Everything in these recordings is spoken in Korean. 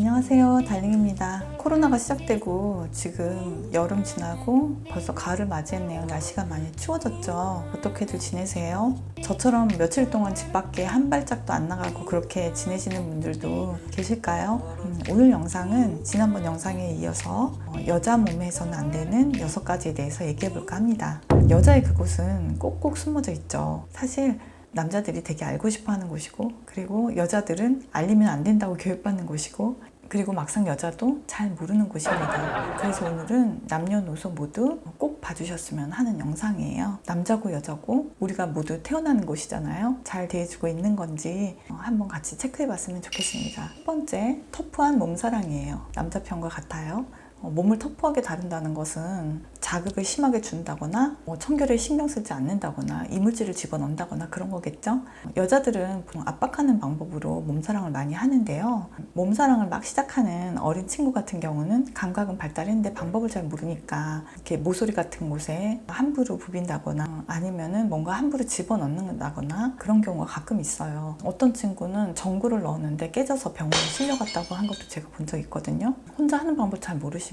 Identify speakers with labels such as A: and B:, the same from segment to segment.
A: 안녕하세요, 달링입니다. 코로나가 시작되고 지금 여름 지나고 벌써 가을을 맞이했네요. 날씨가 많이 추워졌죠. 어떻게들 지내세요? 저처럼 며칠 동안 집 밖에 한 발짝도 안 나가고 그렇게 지내시는 분들도 계실까요? 오늘 영상은 지난번 영상에 이어서 여자 몸에서는 안 되는 6가지에 대해서 얘기해 볼까 합니다. 여자의 그곳은 꼭꼭 숨어져 있죠. 사실 남자들이 되게 알고 싶어 하는 곳이고, 그리고 여자들은 알리면 안 된다고 교육받는 곳이고, 그리고 막상 여자도 잘 모르는 곳입니다. 그래서 오늘은 남녀노소 모두 꼭 봐주셨으면 하는 영상이에요. 남자고 여자고 우리가 모두 태어나는 곳이잖아요. 잘 대해주고 있는 건지 한번 같이 체크해 봤으면 좋겠습니다. 첫 번째, 터프한 몸사랑이에요. 남자 편과 같아요. 몸을 터프하게 다룬다는 것은 자극을 심하게 준다거나 청결에 신경 쓰지 않는다거나 이물질을 집어넣는다거나 그런 거겠죠. 여자들은 보통 압박하는 방법으로 몸사랑을 많이 하는데요. 몸사랑을 막 시작하는 어린 친구 같은 경우는 감각은 발달했는데 방법을 잘 모르니까 이렇게 모서리 같은 곳에 함부로 부빈다거나 아니면은 뭔가 함부로 집어넣는다거나 그런 경우가 가끔 있어요. 어떤 친구는 전구를 넣었는데 깨져서 병원에 실려갔다고 한 것도 제가 본 적이 있거든요. 혼자 하는 방법 잘 모르시면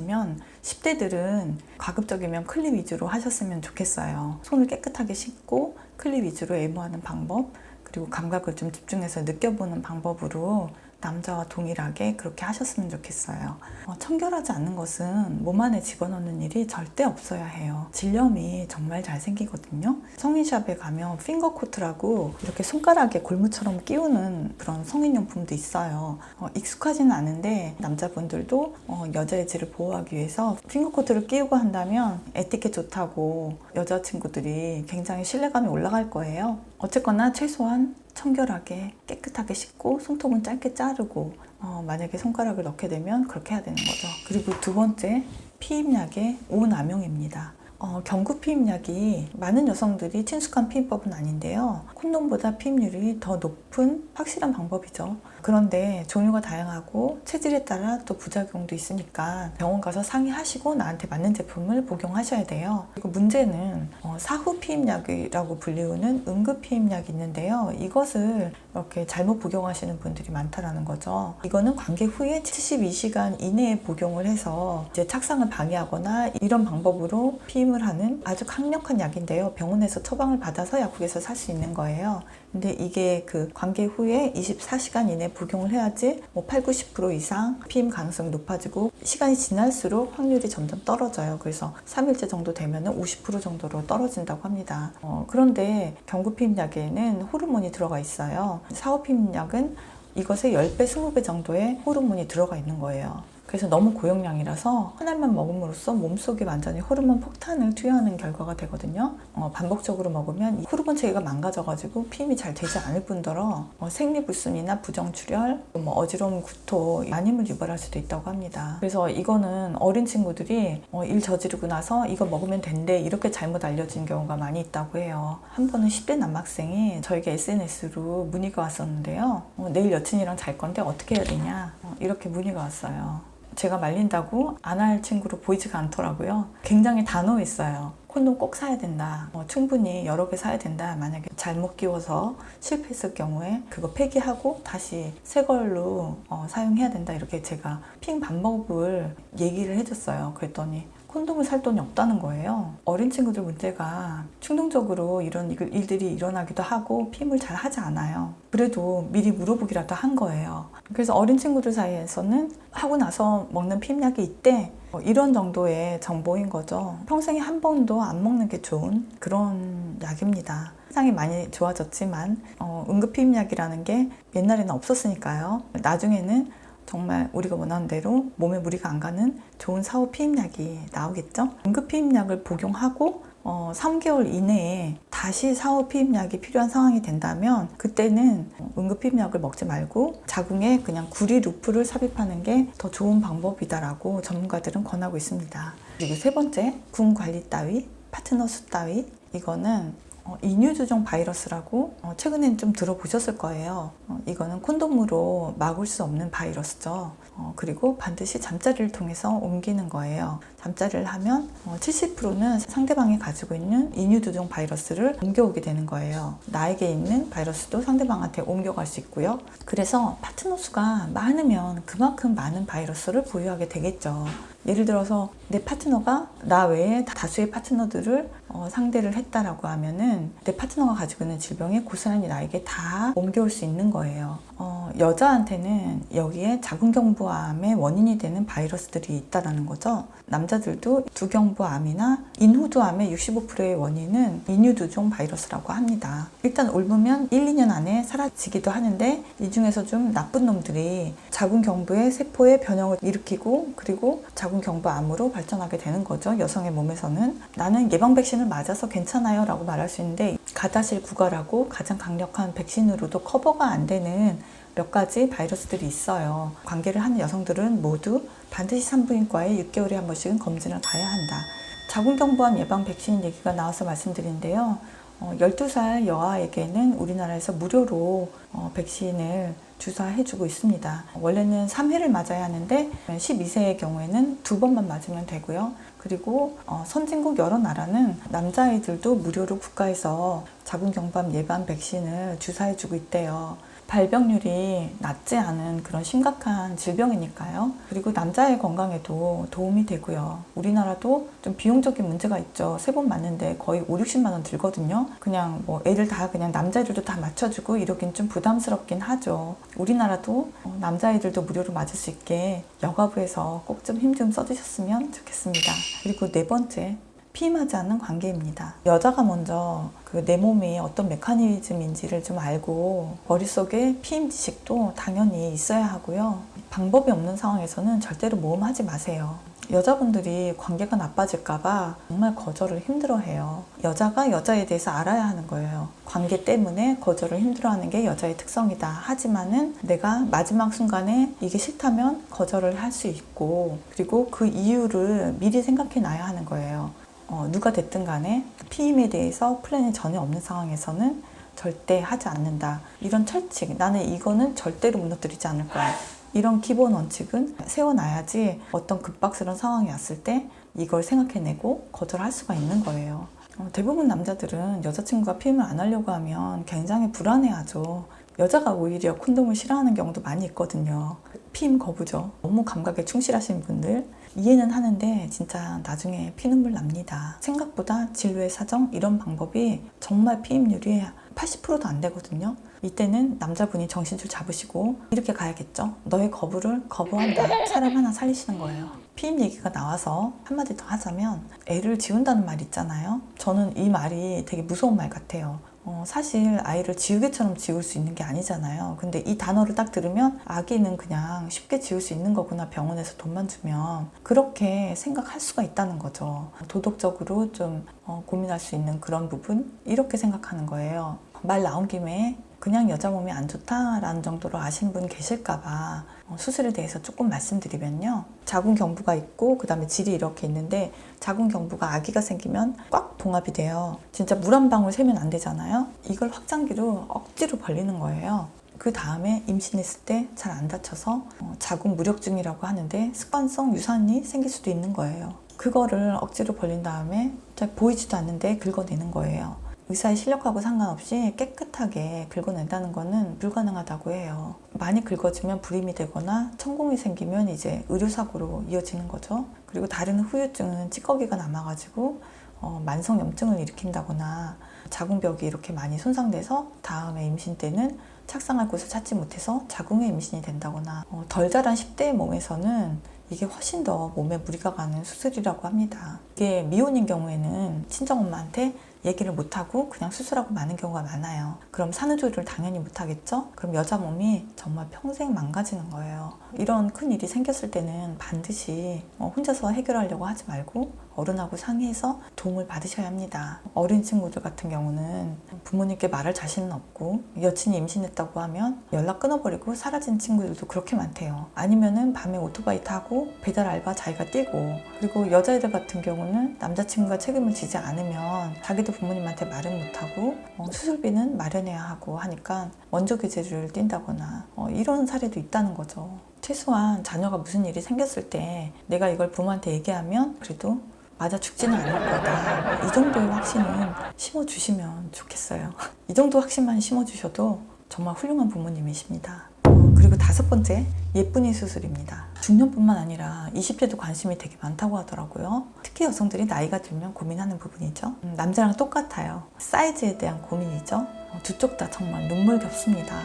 A: 10대들은 가급적이면 클립 위주로 하셨으면 좋겠어요. 손을 깨끗하게 씻고 클립 위주로 애무하는 방법, 그리고 감각을 좀 집중해서 느껴보는 방법으로 남자와 동일하게 그렇게 하셨으면 좋겠어요. 청결하지 않는 것은 몸 안에 집어넣는 일이 절대 없어야 해요. 질염이 정말 잘 생기거든요. 성인샵에 가면 핑거코트라고 이렇게 손가락에 골무처럼 끼우는 그런 성인용품도 있어요. 익숙하지는 않은데 남자분들도 여자의 질을 보호하기 위해서 핑거코트를 끼우고 한다면 에티켓 좋다고 여자친구들이 굉장히 신뢰감이 올라갈 거예요. 어쨌거나 최소한 청결하게 깨끗하게 씻고 손톱은 짧게 자르고 만약에 손가락을 넣게 되면 그렇게 해야 되는 거죠. 그리고 두 번째, 피임약의 오남용입니다. 경구 피임약이 많은 여성들이 친숙한 피임법은 아닌데요. 콘돔보다 피임률이 더 높은 확실한 방법이죠. 그런데 종류가 다양하고 체질에 따라 또 부작용도 있으니까 병원 가서 상의하시고 나한테 맞는 제품을 복용하셔야 돼요. 그리고 문제는 사후 피임약이라고 불리우는 응급 피임약이 있는데요. 이것을 이렇게 잘못 복용하시는 분들이 많다라는 거죠. 이거는 관계 후에 72시간 이내에 복용을 해서 이제 착상을 방해하거나 이런 방법으로 피임을 하는 아주 강력한 약인데요. 병원에서 처방을 받아서 약국에서 살 수 있는 거예요. 근데 이게 그 관계 후에 24시간 이내 복용을 해야지 8, 90% 이상 피임 가능성이 높아지고 시간이 지날수록 확률이 점점 떨어져요. 그래서 3일째 정도 되면 50% 정도로 떨어진다고 합니다. 그런데 경구 피임약에는 호르몬이 들어가 있어요. 사후 피임약은 이것의 10배, 20배 정도의 호르몬이 들어가 있는 거예요. 그래서 너무 고용량이라서 하나만 먹음으로써 몸속에 완전히 호르몬 폭탄을 투여하는 결과가 되거든요. 반복적으로 먹으면 이 호르몬 체계가 망가져가지고 피임이 잘 되지 않을 뿐더러 생리불순이나 부정출혈, 어지러움, 구토, 만임을 유발할 수도 있다고 합니다. 그래서 이거는 어린 친구들이 일 저지르고 나서 이거 먹으면 된대 이렇게 잘못 알려진 경우가 많이 있다고 해요. 한 번은 10대 남학생이 저에게 SNS로 문의가 왔었는데요. 내일 여친이랑 잘 건데 어떻게 해야 되냐 이렇게 문의가 왔어요. 제가 말린다고 안 할 친구로 보이지가 않더라고요. 굉장히 단호했어요. 콘돔 꼭 사야 된다. 충분히 여러 개 사야 된다. 만약에 잘못 끼워서 실패했을 경우에 그거 폐기하고 다시 새 걸로 사용해야 된다. 이렇게 제가 피임 방법을 얘기를 해줬어요. 그랬더니 콘돔을 살 돈이 없다는 거예요. 어린 친구들 문제가 충동적으로 이런 일들이 일어나기도 하고 피임을 잘 하지 않아요. 그래도 미리 물어보기라도 한 거예요. 그래서 어린 친구들 사이에서는 하고 나서 먹는 피임약이 있대. 이런 정도의 정보인 거죠. 평생에 한 번도 안 먹는 게 좋은 그런 약입니다. 세상이 많이 좋아졌지만 응급 피임약이라는 게 옛날에는 없었으니까요. 나중에는 정말 우리가 원하는 대로 몸에 무리가 안 가는 좋은 사후 피임약이 나오겠죠. 응급 피임약을 복용하고 3개월 이내에 다시 사후 피임약이 필요한 상황이 된다면 그때는 응급 피임약을 먹지 말고 자궁에 그냥 구리 루프를 삽입하는 게 더 좋은 방법이다라고 전문가들은 권하고 있습니다. 그리고 세 번째, 군 관리 따위, 파트너 수 따위 이거는 인유두종 바이러스라고 최근엔 좀 들어보셨을 거예요. 이거는 콘돔으로 막을 수 없는 바이러스죠. 그리고 반드시 잠자리를 통해서 옮기는 거예요. 잠자리를 하면 70%는 상대방이 가지고 있는 인유두종 바이러스를 옮겨오게 되는 거예요. 나에게 있는 바이러스도 상대방한테 옮겨갈 수 있고요. 그래서 파트너 수가 많으면 그만큼 많은 바이러스를 보유하게 되겠죠. 예를 들어서 내 파트너가 나 외에 다수의 파트너들을 상대를 했다라고 하면은 내 파트너가 가지고 있는 질병이 고스란히 나에게 다 옮겨올 수 있는 거예요. 여자한테는 여기에 자궁경부암의 원인이 되는 바이러스들이 있다라는 거죠. 남자들도 두경부암이나 인후두암의 65%의 원인은 인유두종 바이러스라고 합니다. 일단 옮으면 1, 2년 안에 사라지기도 하는데 이 중에서 좀 나쁜 놈들이 자궁경부의 세포의 변형을 일으키고 그리고 자궁경부암으로 발전하게 되는 거죠. 여성의 몸에서는. 나는 예방 백신을 맞아서 괜찮아요 라고 말할 수 있는데 가다실 9가라고 가장 강력한 백신으로도 커버가 안 되는 몇 가지 바이러스들이 있어요. 관계를 하는 여성들은 모두 반드시 산부인과에 6개월에 한 번씩은 검진을 가야 한다. 자궁경부암 예방 백신 얘기가 나와서 말씀드린데요. 12살 여아에게는 우리나라에서 무료로 백신을 주사해주고 있습니다. 원래는 3회를 맞아야 하는데 12세의 경우에는 2번만 맞으면 되고요. 그리고 선진국 여러 나라는 남자아이들도 무료로 국가에서 자궁경부암 예방 백신을 주사해주고 있대요. 발병률이 낮지 않은 그런 심각한 질병이니까요. 그리고 남자의 건강에도 도움이 되고요. 우리나라도 좀 비용적인 문제가 있죠. 3번 맞는데 거의 5, 60만 원 들거든요. 그냥 뭐 애들 다 그냥 남자애들도 다 맞춰주고 이러긴 좀 부담스럽긴 하죠. 우리나라도 남자애들도 무료로 맞을 수 있게 여가부에서 꼭 좀 힘 좀 써주셨으면 좋겠습니다. 그리고 4번째. 피임하지 않는 관계입니다. 여자가 먼저 내 몸이 어떤 메커니즘인지를 좀 알고 머릿속에 피임 지식도 당연히 있어야 하고요. 방법이 없는 상황에서는 절대로 모험하지 마세요. 여자분들이 관계가 나빠질까봐 정말 거절을 힘들어해요. 여자가 여자에 대해서 알아야 하는 거예요. 관계 때문에 거절을 힘들어하는 게 여자의 특성이다. 하지만은 내가 마지막 순간에 이게 싫다면 거절을 할 수 있고 그리고 그 이유를 미리 생각해 놔야 하는 거예요. 누가 됐든 간에 피임에 대해서 플랜이 전혀 없는 상황에서는 절대 하지 않는다. 이런 철칙, 나는 이거는 절대로 무너뜨리지 않을 거야. 이런 기본 원칙은 세워놔야지 어떤 급박스러운 상황이 왔을 때 이걸 생각해내고 거절할 수가 있는 거예요. 대부분 남자들은 여자친구가 피임을 안 하려고 하면 굉장히 불안해하죠. 여자가 오히려 콘돔을 싫어하는 경우도 많이 있거든요. 피임 거부죠. 너무 감각에 충실하신 분들 이해는 하는데 진짜 나중에 피눈물 납니다. 생각보다 진료의 사정 이런 방법이 정말 피임률이 80%도 안 되거든요. 이때는 남자분이 정신줄 잡으시고 이렇게 가야겠죠. 너의 거부를 거부한다. 사람 하나 살리시는 거예요. 피임 얘기가 나와서 한마디 더 하자면 애를 지운다는 말 있잖아요. 저는 이 말이 되게 무서운 말 같아요. 사실 아이를 지우개처럼 지울 수 있는 게 아니잖아요. 근데 이 단어를 딱 들으면 아기는 그냥 쉽게 지울 수 있는 거구나. 병원에서 돈만 주면 그렇게 생각할 수가 있다는 거죠. 도덕적으로 좀 고민할 수 있는 그런 부분 이렇게 생각하는 거예요. 말 나온 김에 그냥 여자 몸이 안 좋다라는 정도로 아시는 분 계실까봐 수술에 대해서 조금 말씀드리면요. 자궁경부가 있고 그 다음에 질이 이렇게 있는데 자궁경부가 아기가 생기면 꽉 봉합이 돼요. 진짜 물 한 방울 세면 안 되잖아요. 이걸 확장기로 억지로 벌리는 거예요. 그 다음에 임신했을 때 잘 안 다쳐서 자궁 무력증이라고 하는데 습관성 유산이 생길 수도 있는 거예요. 그거를 억지로 벌린 다음에 잘 보이지도 않는데 긁어내는 거예요. 의사의 실력하고 상관없이 깨끗하게 긁어낸다는 거는 불가능하다고 해요. 많이 긁어지면 불임이 되거나 천공이 생기면 이제 의료사고로 이어지는 거죠. 그리고 다른 후유증은 찌꺼기가 남아가지고 만성염증을 일으킨다거나 자궁벽이 이렇게 많이 손상돼서 다음에 임신 때는 착상할 곳을 찾지 못해서 자궁의 임신이 된다거나 덜 자란 10대의 몸에서는 이게 훨씬 더 몸에 무리가 가는 수술이라고 합니다. 이게 미혼인 경우에는 친정엄마한테 얘기를 못하고 그냥 수술하고 마는 경우가 많아요. 그럼 산후조리를 당연히 못하겠죠? 그럼 여자 몸이 정말 평생 망가지는 거예요. 이런 큰 일이 생겼을 때는 반드시 혼자서 해결하려고 하지 말고 어른하고 상의해서 도움을 받으셔야 합니다. 어린 친구들 같은 경우는 부모님께 말할 자신은 없고 여친이 임신했다고 하면 연락 끊어버리고 사라진 친구들도 그렇게 많대요. 아니면은 밤에 오토바이 타고 배달 알바 자기가 뛰고 그리고 여자애들 같은 경우는 남자친구가 책임을 지지 않으면 자기들 그래도 부모님한테 말은 못하고 수술비는 마련해야 하고 하니까 원조 기제를 띈다거나 이런 사례도 있다는 거죠. 최소한 자녀가 무슨 일이 생겼을 때 내가 이걸 부모한테 얘기하면 그래도 맞아 죽지는 않을 거다. 이 정도의 확신은 심어주시면 좋겠어요. 이 정도 확신만 심어주셔도 정말 훌륭한 부모님이십니다. 그리고 5번째, 예쁜이 수술입니다. 중년뿐만 아니라 20대도 관심이 되게 많다고 하더라고요. 특히 여성들이 나이가 들면 고민하는 부분이죠. 남자랑 똑같아요. 사이즈에 대한 고민이죠. 두 쪽 다 정말 눈물겹습니다.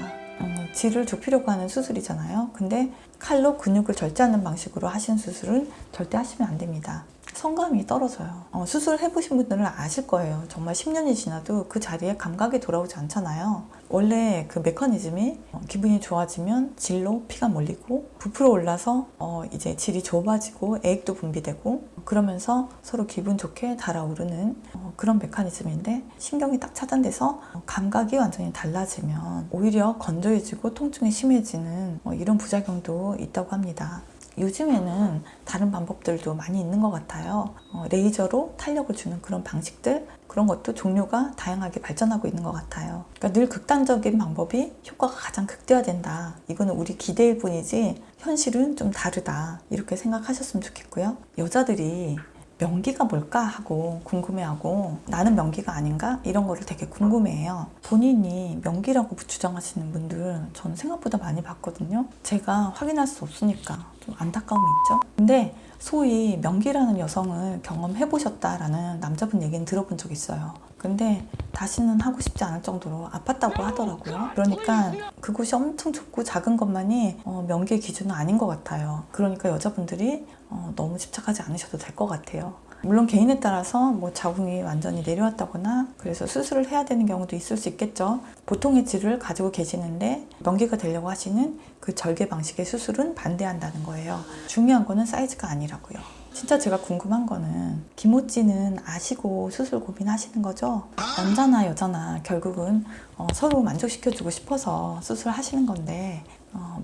A: 질을 좁히려고 하는 수술이잖아요. 근데 칼로 근육을 절제하는 방식으로 하신 수술은 절대 하시면 안 됩니다. 성감이 떨어져요. 수술해보신 분들은 아실 거예요. 정말 10년이 지나도 그 자리에 감각이 돌아오지 않잖아요. 원래 그 메커니즘이 기분이 좋아지면 질로 피가 몰리고 부풀어 올라서 이제 질이 좁아지고 애액도 분비되고 그러면서 서로 기분 좋게 달아오르는 그런 메커니즘인데 신경이 딱 차단돼서 감각이 완전히 달라지면 오히려 건조해지고 통증이 심해지는 이런 부작용도 있다고 합니다. 요즘에는 다른 방법들도 많이 있는 것 같아요. 레이저로 탄력을 주는 그런 방식들, 그런 것도 종류가 다양하게 발전하고 있는 것 같아요. 그러니까 늘 극단적인 방법이 효과가 가장 극대화된다. 이거는 우리 기대일 뿐이지 현실은 좀 다르다. 이렇게 생각하셨으면 좋겠고요. 여자들이 명기가 뭘까 하고 궁금해하고 나는 명기가 아닌가? 이런 거를 되게 궁금해해요. 본인이 명기라고 주장하시는 분들 저는 생각보다 많이 봤거든요. 제가 확인할 수 없으니까 좀 안타까움이 있죠. 근데 소위 명기라는 여성을 경험해보셨다라는 남자분 얘기는 들어본 적 있어요. 근데 다시는 하고 싶지 않을 정도로 아팠다고 하더라고요. 그러니까 그곳이 엄청 좁고 작은 것만이 명기의 기준은 아닌 것 같아요. 그러니까 여자분들이 너무 집착하지 않으셔도 될 것 같아요. 물론 개인에 따라서 뭐 자궁이 완전히 내려왔다거나 그래서 수술을 해야 되는 경우도 있을 수 있겠죠. 보통의 질을 가지고 계시는데 명기가 되려고 하시는 그 절개 방식의 수술은 반대한다는 거예요. 중요한 거는 사이즈가 아니라고요. 진짜 제가 궁금한 거는 김호찌는 아시고 수술 고민하시는 거죠? 남자나 여자나 결국은 서로 만족시켜주고 싶어서 수술하시는 건데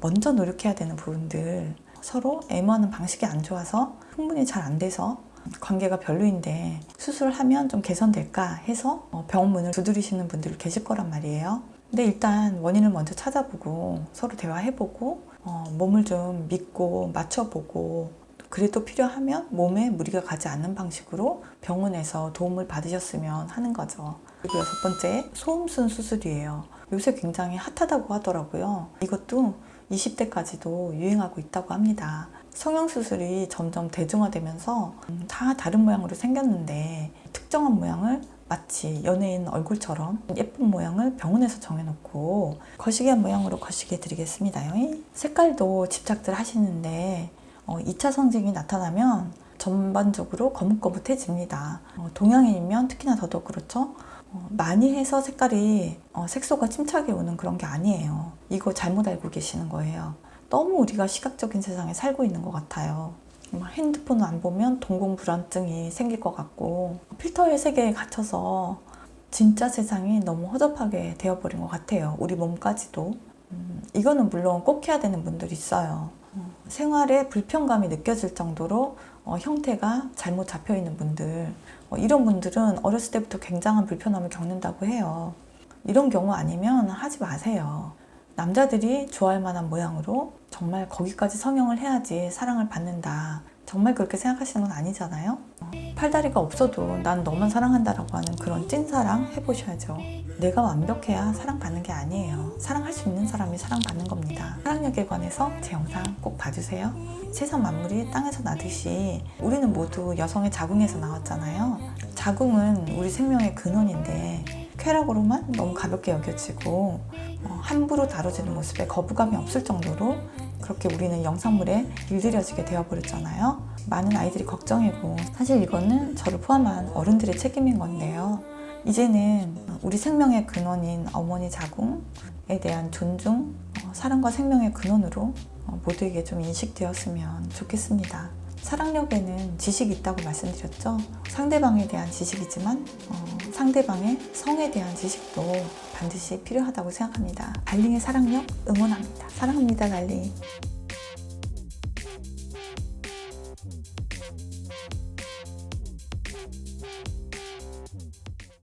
A: 먼저 노력해야 되는 부분들 서로 애무하는 방식이 안 좋아서 흥분이 잘 안 돼서 관계가 별로인데 수술을 하면 좀 개선될까 해서 병원문을 두드리시는 분들 계실 거란 말이에요. 근데 일단 원인을 먼저 찾아보고 서로 대화해보고 몸을 좀 믿고 맞춰보고 그래도 필요하면 몸에 무리가 가지 않는 방식으로 병원에서 도움을 받으셨으면 하는 거죠. 그리고 6번째, 소음순 수술이에요. 요새 굉장히 핫하다고 하더라고요. 이것도 20대까지도 유행하고 있다고 합니다. 성형수술이 점점 대중화되면서 다 다른 모양으로 생겼는데 특정한 모양을 마치 연예인 얼굴처럼 예쁜 모양을 병원에서 정해놓고 거시기한 모양으로 거시기 해드리겠습니다. 색깔도 집착들 하시는데 2차 성징이 나타나면 전반적으로 거뭇거뭇해집니다. 동양인이면 특히나 더더욱 그렇죠. 많이 해서 색깔이 색소가 침착해 오는 그런 게 아니에요. 이거 잘못 알고 계시는 거예요. 너무 우리가 시각적인 세상에 살고 있는 것 같아요. 핸드폰을 안 보면 동공불안증이 생길 것 같고 필터의 세계에 갇혀서 진짜 세상이 너무 허접하게 되어버린 것 같아요. 우리 몸까지도. 이거는 물론 꼭 해야 되는 분들이 있어요. 생활에 불편감이 느껴질 정도로 형태가 잘못 잡혀있는 분들, 이런 분들은 어렸을 때부터 굉장한 불편함을 겪는다고 해요. 이런 경우 아니면 하지 마세요. 남자들이 좋아할 만한 모양으로 정말 거기까지 성형을 해야지 사랑을 받는다. 정말 그렇게 생각하시는 건 아니잖아요. 팔다리가 없어도 난 너만 사랑한다라고 하는 그런 찐사랑 해보셔야죠. 내가 완벽해야 사랑받는 게 아니에요. 사랑할 수 있는 사람이 사랑받는 겁니다. 사랑력에 관해서 제 영상 꼭 봐주세요. 세상 만물이 땅에서 나듯이 우리는 모두 여성의 자궁에서 나왔잖아요. 자궁은 우리 생명의 근원인데 쾌락으로만 너무 가볍게 여겨지고 함부로 다뤄지는 모습에 거부감이 없을 정도로 그렇게 우리는 영상물에 길들여지게 되어버렸잖아요. 많은 아이들이 걱정이고 사실 이거는 저를 포함한 어른들의 책임인 건데요. 이제는 우리 생명의 근원인 어머니 자궁에 대한 존중, 사랑과 생명의 근원으로 모두에게 좀 인식되었으면 좋겠습니다. 사랑력에는 지식이 있다고 말씀드렸죠. 상대방에 대한 지식이지만 상대방의 성에 대한 지식도 반드시 필요하다고 생각합니다. 달링의 사랑력 응원합니다. 사랑합니다, 달링.